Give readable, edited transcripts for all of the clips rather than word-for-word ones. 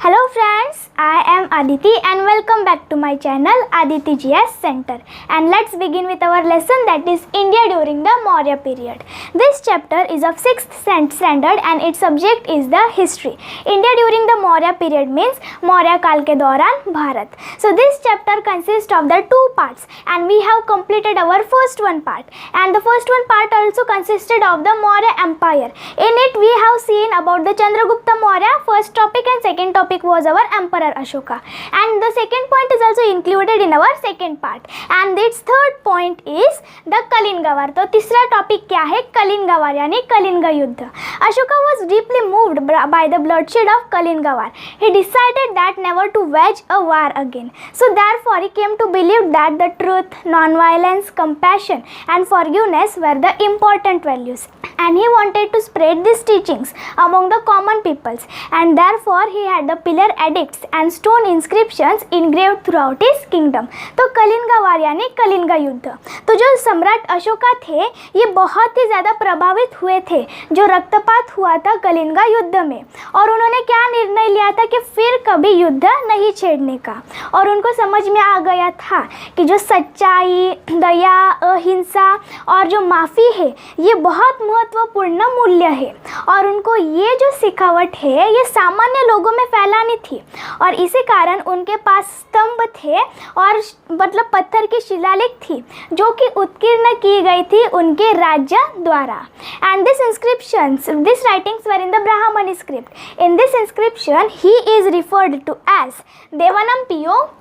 Hello friends, I am Aditi and welcome back to my channel Aditi GS Center, and let's begin with our lesson, that is India during the Maurya period. This chapter is of 6th standard and its subject is the history. India during the Maurya period means Maurya Kal ke dauran Bharat. So this chapter consists of the two parts and we have completed our first one part, and the first one part also consisted of the Maurya Empire. In it we have seen about the Chandragupta Maurya first topic, and second topic was our Emperor Ashoka, and the second point is also included in our second part, and its third point is the Kalinga War. तो तीसरा topic क्या है? कलिंगा वार यानी कलिंगा युद्ध. Ashoka was deeply moved by the bloodshed of Kalinga War. He decided that never to wage a war again. So therefore he came to believe that the truth, non-violence, compassion and forgiveness were the important values, and he wanted to spread these teachings among the common peoples, and therefore he had the pillar edicts and stone inscriptions engraved throughout his kingdom. तो कलिंगा वार यानी कलिंगा युद्ध. तो जो सम्राट अशोका थे ये बहुत ही ज़्यादा प्रभावित हुए थे जो रक्तपात हुआ था कलिंगा युद्ध में, और उन्होंने क्या निर्णय लिया था कि फिर कभी युद्ध नहीं छेड़ने का, और उनको समझ में आ गया था कि जो सच्चाई, दया, अहिंसा और जो माफ़ी है ये बहुत महत्वपूर्ण मूल्य है, और उनको ये जो सिखावट है ये सामान्य लोगों में फैलानी थी, और इसी कारण उनके पास स्तंभ थे और मतलब पत्थर की शिलालेख थी जो कि उत्कीर्ण की गई थी उनके राज्य द्वारा. And this inscriptions, this writings were in the Brahman script. In this inscription he is referred to as Devanam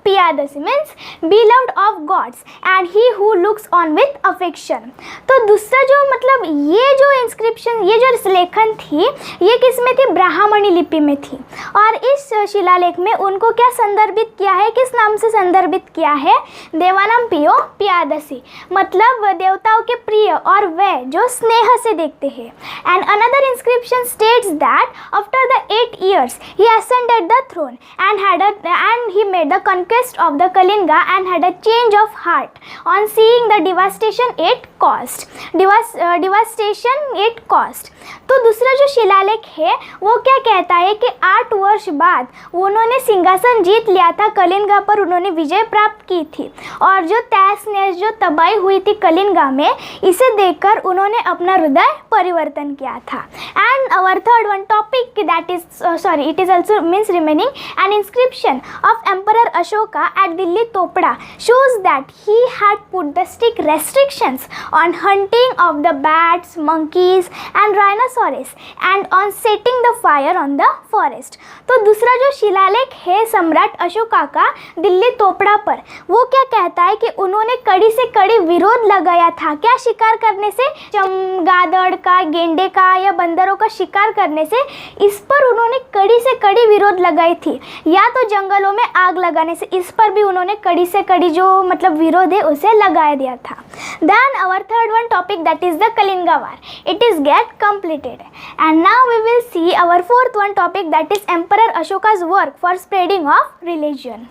Piyadasi means beloved of gods and he who looks on with affection. तो दूसरा जो मतलब ये जो इंस्क्रिप्शन, ये जो लेखन थी ये किस में थी? ब्राह्मणी लिपि में थी, और इस शिलालेख में उनको क्या संदर्भित किया है, किस नाम से संदर्भित किया है? देवानम पियादसी, मतलब देवताओं के प्रिय और वे जो स्नेह से देखते हैं. And another inscription states that after the 8 years he ascended the throne and he made the conquest of the Kalinga and had a change of heart on seeing the devastation it caused. तो दूसरा जो शिलालेख है वो क्या कहता है कि 8 वर्ष बाद उन्होंने सिंहासन जीत लिया था कलिंगा पर, उन्होंने विजय प्राप्त की थी, और जो तहस नहस जो तबाही हुई थी कलिंगा में इसे देखकर उन्होंने अपना हृदय परिवर्तन किया था. And our third one topic that is it is also means remaining an inscription of emperor Ashoka at Delhi Topra shows that he had put the strict restrictions on hunting of the bats, monkeys and rhinoceros and on setting the fire on the forest. तो दूसरा जो शिलालेख है सम्राट अशोका का दिल्ली तोपड़ा पर, वो क्या कहता है कि उन्होंने कड़ी से कड़ी विरोध लगाया था क्या शिकार करने से, चमगादड़ का, गेंडे का या बंदरों का शिकार करने से, इस पर उन्होंने कड़ी से कड़ी विरोध लगाई थी, या तो जंगलों में आग लगाने से, इस पर भी उन्होंने कड़ी से कड़ी जो मतलब विरोध है उसे लगा दिया था. Then our third one topic, that is the Kalinga War. It is get completed, and now we will see our fourth one topic, that is Emperor Ashoka's work for spreading of religion.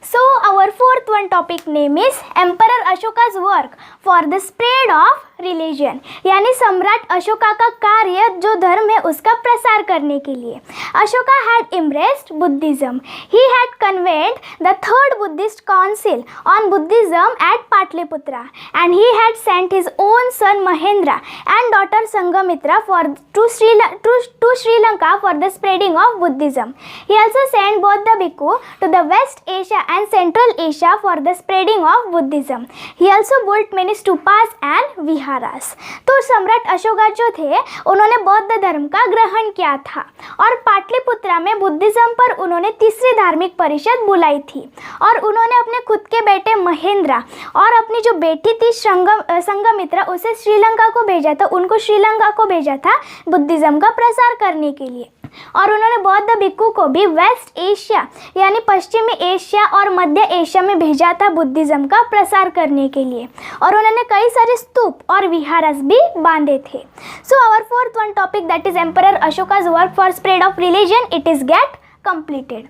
So our fourth one topic name is Emperor Ashoka's work for the spread of religion, यानी सम्राट अशोका का कार्य जो धर्म है उसका प्रसार करने के लिए. Ashoka had embraced Buddhism. He had convened the third Buddhist council on Buddhism at Pataliputra, and he had sent his own son Mahendra and daughter Sanghamitra to Sri Lanka for the spreading of Buddhism. He also sent both the bhikkhu to the West Asia and Central Asia for the spreading of Buddhism. He also built many stupas and vihar. तो सम्राट अशोका जो थे उन्होंने बौद्ध धर्म का ग्रहण किया था, और पाटलिपुत्रा में बुद्धिज्म पर उन्होंने तीसरी धार्मिक परिषद बुलाई थी, और उन्होंने अपने खुद के बेटे महेंद्र और अपनी जो बेटी थी संघमित्रा उसे श्रीलंका को भेजा था, उनको श्रीलंका को भेजा था बुद्धिज्म का प्रसार करने के लिए. और उन्होंने बौद्ध भिक्खु को भी वेस्ट एशिया यानी पश्चिमी एशिया और मध्य एशिया में भेजा था बुद्धिज्म का प्रसार करने के लिए, और उन्होंने कई सारे स्तूप और विहारस भी बांधे थे. So our fourth one topic, that is emperor Ashoka's work for spread of religion, it is get completed.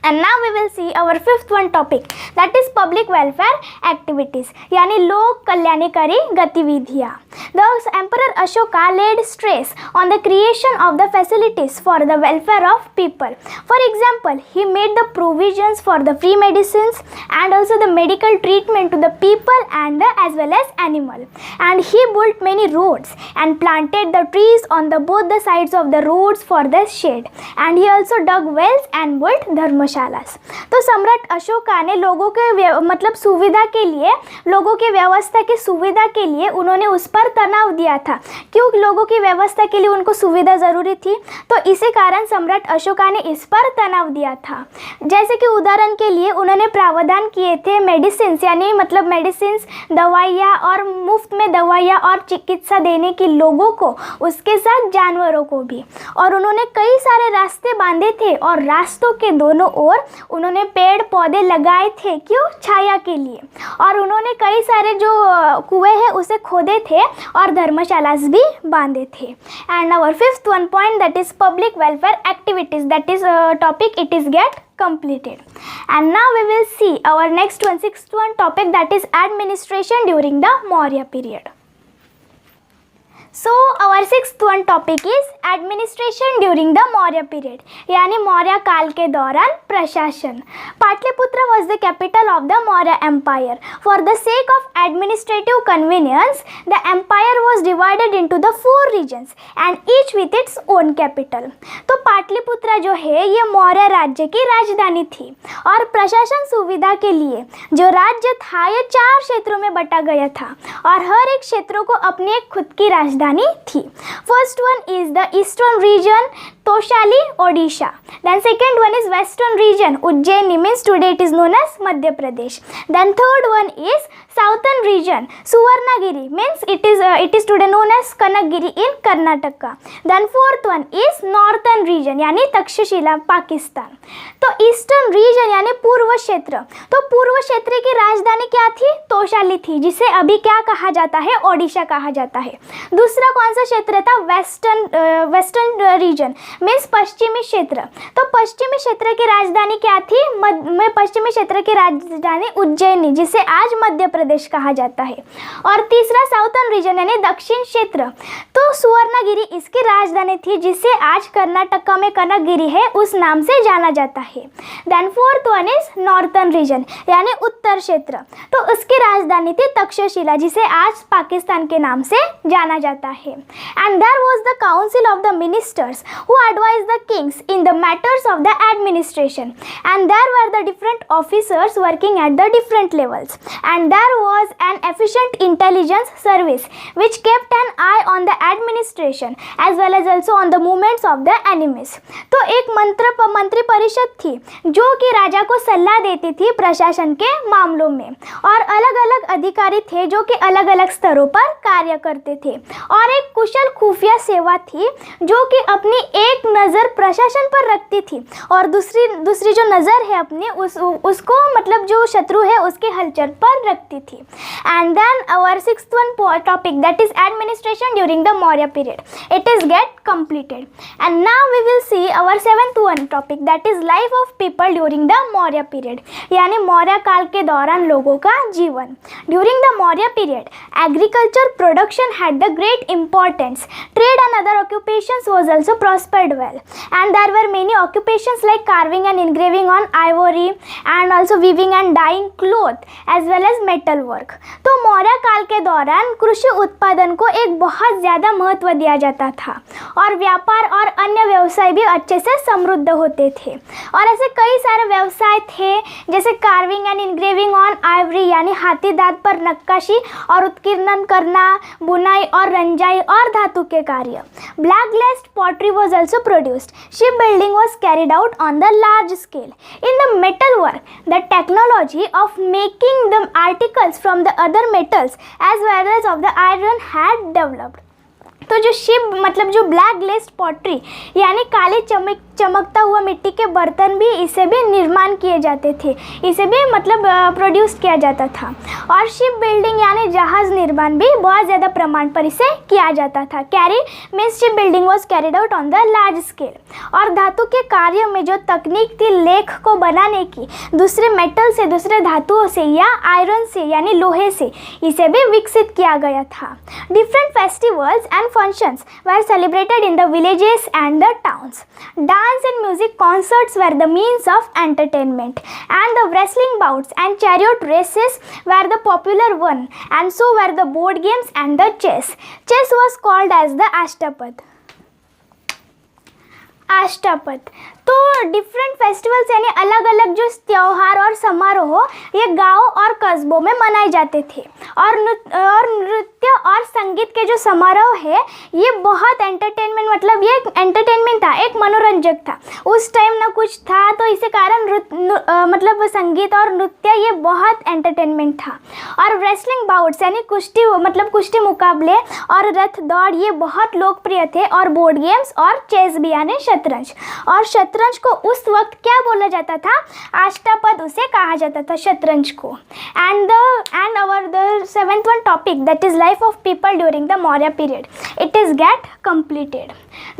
And now we will see our fifth one topic, that is public welfare activities, यानी लोक कल्याणकारी गतिविधियाँ. The Emperor Ashoka laid stress on the creation of the facilities for the welfare of people. For example, he made the provisions for the free medicines and also the medical treatment to the people and as well as animal. And he built many roads and planted the trees on the both the sides of the roads for the shade. And he also dug wells and built धर्मशालास. तो सम्राट अशोका ने लोगों के मतलब सुविधा के लिए, लोगों की व्यवस्था की सुविधा के लिए उन्होंने उस पर तनाव दिया था. क्यों लोगों की व्यवस्था के लिए उनको सुविधा ज़रूरी थी, तो इसी कारण सम्राट अशोका ने इस पर तनाव दिया था. जैसे कि उदाहरण के लिए उन्होंने प्रावधान किए थे मेडिसिन्स, यानी मतलब मेडिसिन्स दवाइयाँ और मुफ्त में दवाइयाँ और चिकित्सा देने की लोगों को, उसके साथ जानवरों को भी. और उन्होंने कई सारे रास्ते बांधे थे और रास्तों के दोनों ओर उन्होंने पेड़ पौधे लगाए थे. क्यों? छाया के लिए. और उन्होंने कई सारे जो कुएं हैं उसे खोदे थे और धर्मशालास भी बांधे थे. And our fifth one point, that is public welfare activities, that is topic it is get completed. And now we will see our next one, sixth one topic, that is administration during the Maurya period. So our sixth one topic is administration during the Maurya period, यानी मौर्य काल के दौरान प्रशासन. Pataliputra was the capital of the Maurya Empire. For the sake of administrative convenience, the empire was divided into the 4 regions and each with its own capital. तो पाटलिपुत्र जो है ये मौर्य राज्य की राजधानी थी और प्रशासन सुविधा के लिए जो राज्य था ये 4 क्षेत्रों में बटा गया था और हर एक क्षेत्रों को अपनी एक खुद की राजधानी थी. First one is the eastern region, Toshali, Odisha. Then second one is western region, Ujjaini, means today it is known as Madhya Pradesh. Then third one is southern region, Suvarnagiri, means it is today known as Kanakagiri in Karnataka. Then fourth one is northern region, यानी तक्षशिला, पाकिस्तान. तो eastern region यानी पूर्व क्षेत्र, तो पूर्व क्षेत्र की राजधानी क्या थी? तोशाली थी, जिसे अभी क्या कहा जाता है? ओडिशा कहा जाता है. दूसरा कौन सा क्षेत्र था? वेस्टर्न रीजन, मीन्स पश्चिमी क्षेत्र. तो पश्चिमी क्षेत्र की राजधानी क्या थी? पश्चिमी क्षेत्र की राजधानी उज्जैनी, जिसे आज मध्य प्रदेश कहा जाता है. और तीसरा साउथर्न रीजन यानी दक्षिण क्षेत्र, तो सुवर्णगिरी इसकी राजधानी थी, जिसे आज कर्नाटका में कनकगिरी है उस नाम से जाना जाता है. Then fourth one is northern region यानी उत्तर क्षेत्र, तो उसकी राजधानी थी तक्षशिला, जिसे आज पाकिस्तान के नाम से जाना जाता है. And there was the council of the ministers who advise the kings in the matters of the administration and there were the different officers working at the different levels and there was an efficient intelligence service which kept an eye on the administration as well as also on the movements of the enemies. तो एक मंत्री परिषद थी जो कि राजा को सलाह देती थी प्रशासन के मामलों में, और अलग अलग अधिकारी थे जो कि अलग अलग स्तरों पर कार्य करते थे. और एक कुशल खुफिया सेवा थी जो कि अपनी एक नज़र प्रशासन पर रखती थी और दूसरी जो नज़र है अपनी उसको मतलब जो शत्रु है उसके हलचल पर रखती थी. And then our sixth one topic, that is administration during the Maurya period, it is get completed. And now we will see our seventh one topic, that is life of people during the Maurya period, यानी मौर्य काल के दौरान लोगों का जीवन. During the Maurya period, agriculture production had the great importance. Trade and other occupations was also prospered well, and there were many occupations like carving and engraving on ivory and also weaving and dyeing cloth as well as metal work. तो मौर्य काल के दौरान कृषि उत्पादन को एक बहुत ज़्यादा महत्व दिया जाता था और व्यापार और अन्य व्यवसाय भी अच्छे से समृद्ध होते थे. और ऐसे कई सारे व्यवसाय थे जैसे carving and engraving on Ivory यानी हाथी दांत पर नक्काशी और उत्कीर्णन करना, बुनाई और रंजाई और धातु के कार्य. Black glazed pottery was also produced. Ship building was carried out on the large scale. In the metal work the technology of making the articles from the other metals as well as of the iron had developed. तो जो ship मतलब जो black glazed pottery यानी काले चमकता हुआ मिट्टी के बर्तन भी इसे भी निर्माण किए जाते थे, इसे भी मतलब प्रोड्यूस किया जाता था। और शिप बिल्डिंग यानी जहाज़ निर्माण भी बहुत ज़्यादा प्रमाण पर इसे किया जाता था। Means ship building was carried out on the large scale. और धातु के कार्य में जो तकनीक थी लेख को बनाने की, दूसरे मेटल से, दूसरे धातुओं से या आयरन से यानी लोहे से, इसे भी विकसित किया गया था। Different festivals and functions were celebrated in the villages and the towns. Dance and music concerts were the means of entertainment and the wrestling bouts and chariot races were the popular one, and so were the board games and the chess. Chess was called as the Ashtapad. तो different festivals यानी अलग अलग जो त्यौहार और समारोह ये गाँव और कस्बों में मनाए जाते थे। और नृत्य और संगीत के जो समारोह है ये बहुत एंटरटेनमेंट, मतलब ये एंटरटेनमेंट था, एक मनोरंजक था। उस टाइम ना कुछ था तो इसी कारण मतलब संगीत और नृत्य ये बहुत एंटरटेनमेंट था। और रेसलिंग बाउट्स यानी कुश्ती, मतलब कुश्ती मुकाबले और रथ दौड़ ये बहुत लोकप्रिय थे। और बोर्ड गेम्स और चेस भी यानी शतरंज। और शतरंज को उस वक्त क्या बोला जाता था? अष्टपद उसे कहा जाता था शतरंज को। And our the seventh one topic that is life of people during the Maurya period, it is get completed.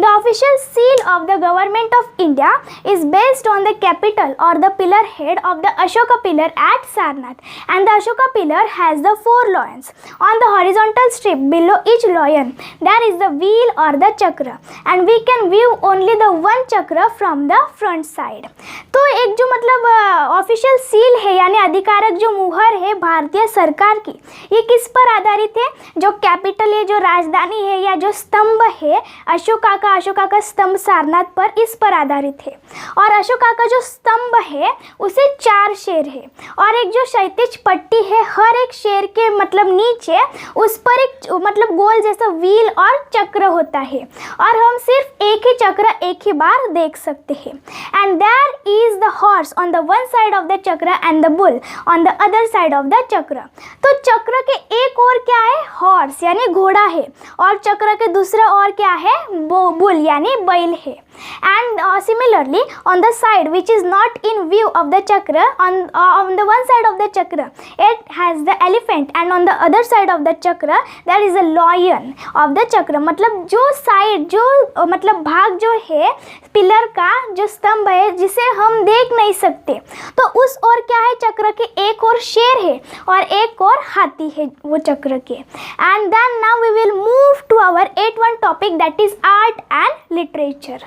The official seal of the government of India is based on the capital or the pillar head of the Ashoka pillar at Sarnath, and the Ashoka pillar has the 4 lions. On the horizontal strip below each lion there is the wheel or the chakra, and we can view only the one chakra from the front side. तो एक जो मतलब official seal है यानी अधिकारक जो मुहर है भारतीय सरकार की, ये किस पर आधारित है? जो कैपिटल है, जो राजधानी है या जो स्तंभ है अशोका का स्तंभ सारनाथ पर, इस पर आधारित है। और अशोका का जो स्तंभ है उसे 4 शेर है। और एक जो क्षैतिज पट्टी है हर एक शेर के मतलब नीचे उस पर एक मतलब गोल जैसा व्हील और चक्र होता है। और हम सिर्फ एक ही चक्र एक ही बार देख सकते हैं। And there is the horse on the one side of the chakra and the bull on the other side of the chakra. तो चक्र के एक ओर क्या है? हॉर्स यानी घोड़ा है, और चक्र के दूसरा और क्या है? बुल यानी बैल है। And similarly on the side which is not in view of the chakra, on the one side of the chakra it has the elephant, and on the other side of the chakra there is a lion of the chakra। मतलब जो side जो मतलब भाग जो है pillar का जो स्तंभ है जिसे हम देख नहीं सकते, तो उस ओर क्या है? चक्र के एक ओर शेर है और एक ओर हाथी है वो चक्र के। And then now we will move to our 8th topic, that is art and literature.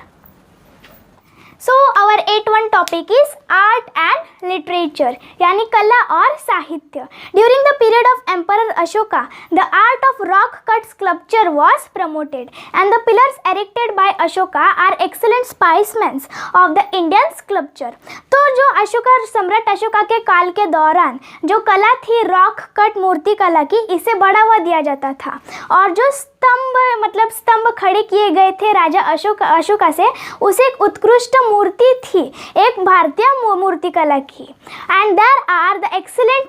So our 8th topic is art and literature यानी कला और साहित्य। During the period of Emperor Ashoka, the art of rock cut sculpture was promoted, and the pillars erected by Ashoka are excellent specimens of the Indian sculpture। तो जो अशोका सम्राट अशोका के काल के दौरान जो कला थी रॉक कट मूर्ति कला की, इसे बढ़ावा दिया जाता था। और जो स्तंभ खड़े किए गए थे राजा अशोका से, उसे एक उत्कृष्ट मूर्ति थी एक भारतीय मूर्ति कला की। And there are the excellent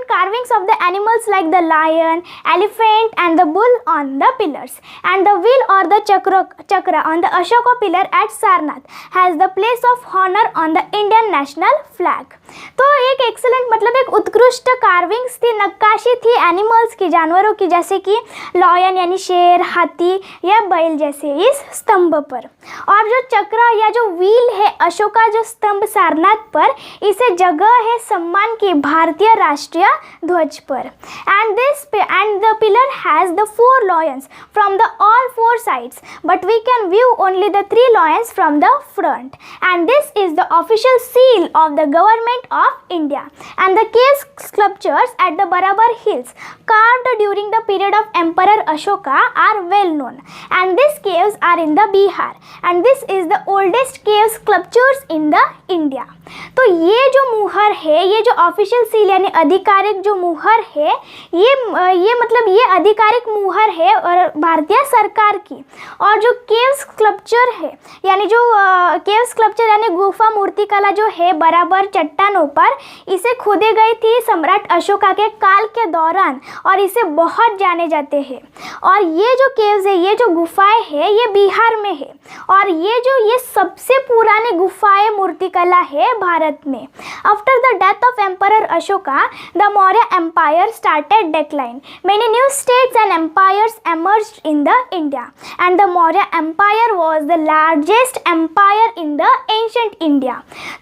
carvings of the animals like the lion, elephant and the bull on the pillars, and the wheel or the chakra on the Ashoka pillar at Sarnath has the place of honor on the Indian national flag। तो एक excellent मतलब एक उत्कृष्ट carvings थी, नक्काशी थी animals की, जानवरों की, जैसे कि लॉयन यानी शेर, हाथी या बैल जैसे इस स्तंभ पर। और जो चक्र या जो व्हील है अशोका जो स्तंभ सारनाथ पर, इसे जगह है सम्मान की भारतीय राष्ट्रीय ध्वज पर। And the pillar has the 4 lions from the all 4 sides, but we can view only the 3 lions from the front, and this is the official seal of the government of India। And the cave sculptures at the Barabar hills carved during the period of Emperor Ashoka are well known, and these caves are in the Bihar, and this is the oldest cave sculptures in the India। तो ये जो मुहर है, ये जो official seal यानी आधिकारिक जो मुहर है, ये मतलब ये आधिकारिक मुहर है और भारतीय सरकार की। और जो केव स्कल्पचर है यानी जो केव स्कल्पचर यानी गुफा मूर्तिकला जो है बराबर चट्टानों पर, इसे खोदे गई थी सम्राट अशोका के काल के दौरान, और इसे बहुत जाने जाते हैं। और ये जो केव्स है, ये जो गुफाएं है, ये बिहार में है और ये सबसे पुरानी गुफाएं मूर्तिकला है भारत में। After the death of emperor Ashoka, the Maurya empire started decline. Many new states and empires emerged in the India and the Maurya Empire was the largest empire in the ancient India।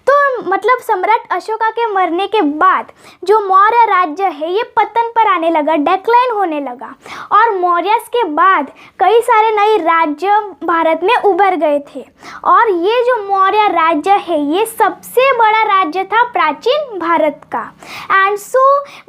तो मतलब सम्राट अशोका के मरने के बाद जो मौर्य राज्य है ये पतन पर आने लगा, डेक्लाइन होने लगा और मौर्यस के बाद कई सारे नए राज्य भारत में उभर गए थे और ये जो मौर्य राज्य है ये सबसे बड़ा राज्य था प्राचीन भारत का। And so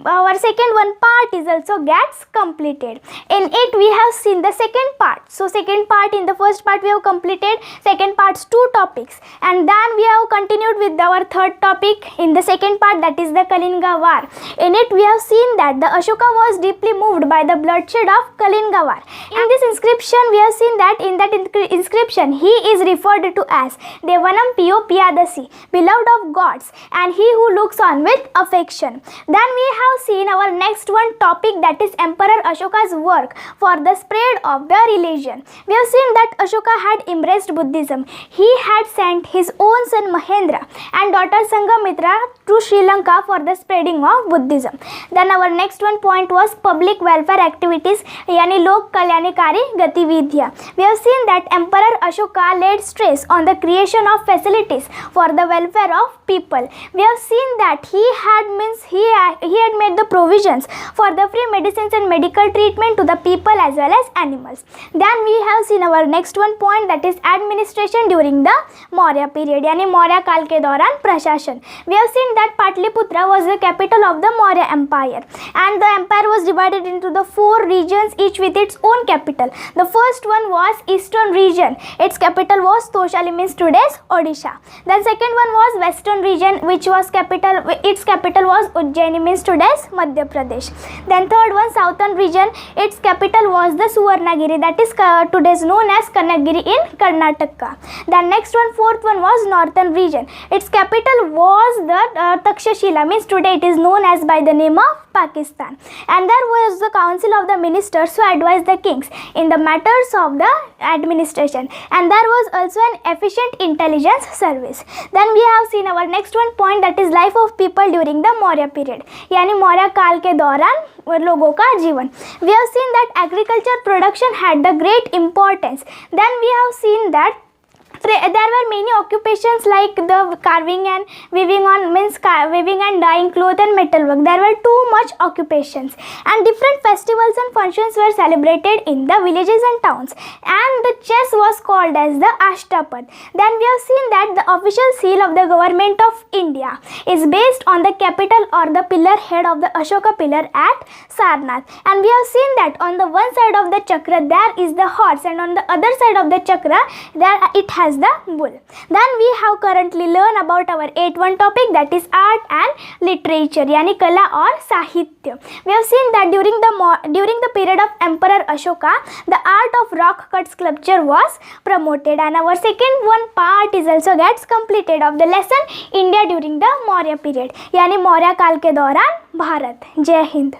our second one part is also gets completed. In it we have seen the second part. So second part, in the first part we have completed second part's 2 topics and then we have continued with our third topic in the second part, that is the Kalinga War. In it we have seen that the Ashoka was deeply moved by the bloodshed of Kalinga War. In this inscription we have seen that in that inscription he is referred to as Devanam Piyo Piyadasi, beloved of gods, and he who looks on with affection. Then we have seen our next one topic, that is Emperor Ashoka's work for the spread of the religion. We have seen that Ashoka had embraced Buddhism. He had sent his own son Mahendra and daughter Sanghamitra to Sri Lanka for the spreading of Buddhism. Then our next one point was public welfare activities, यानी लोक कल्याणकारी गतिविधियाँ. We have seen that Emperor Ashoka laid stress on the creation of facilities for the welfare of people. We have seen that he had made the provisions for the free medicines and medical treatment to the people as well as animals. Then we have seen our next one point, that is administration during the Maurya period, यानी मौर्य काल के दौरान प्रशासन. We have seen that Patliputra was the capital of the Maurya Empire and the empire was divided into the 4 regions, each with its own capital. The first one was eastern region. Its capital was Toshali, means today's Odisha. Then second one was western region, its capital was Ujjaini, means today's Madhya Pradesh. Then third one, southern region, its capital was the Suvarnagiri, that is today's known as Kanakgiri in Karnataka. Then next one, fourth one was northern region. Its capital was the Takshashila, means today it is known as by the name of Pakistan. And there was the council of the ministers who advised the kings in the matters of the administration, and there was also an efficient intelligence service. Then we have seen our next one point, that is life of people during the Maurya period, यानी मौर्य काल के दौरान लोगों का जीवन. We have seen that agriculture production had the great importance. Then we have seen that there were many occupations like the carving and weaving and dyeing cloth and metalwork. There were too much occupations and different festivals and functions were celebrated in the villages and towns, and the chess was called as the Ashtapad. Then we have seen that the official seal of the government of India is based on the capital or the pillar head of the Ashoka pillar at Sarnath, and we have seen that on the one side of the chakra there is the horse and on the other side of the chakra there it has the bull. Then we have currently learned about our 8th topic, that is art and literature, यानी कला और साहित्य. We have seen that during the period of Emperor Ashoka, the art of rock cut sculpture was promoted, and our second one part is also gets completed of the lesson India during the Maurya period, यानी मौर्य काल के दौरान भारत. जय हिंद.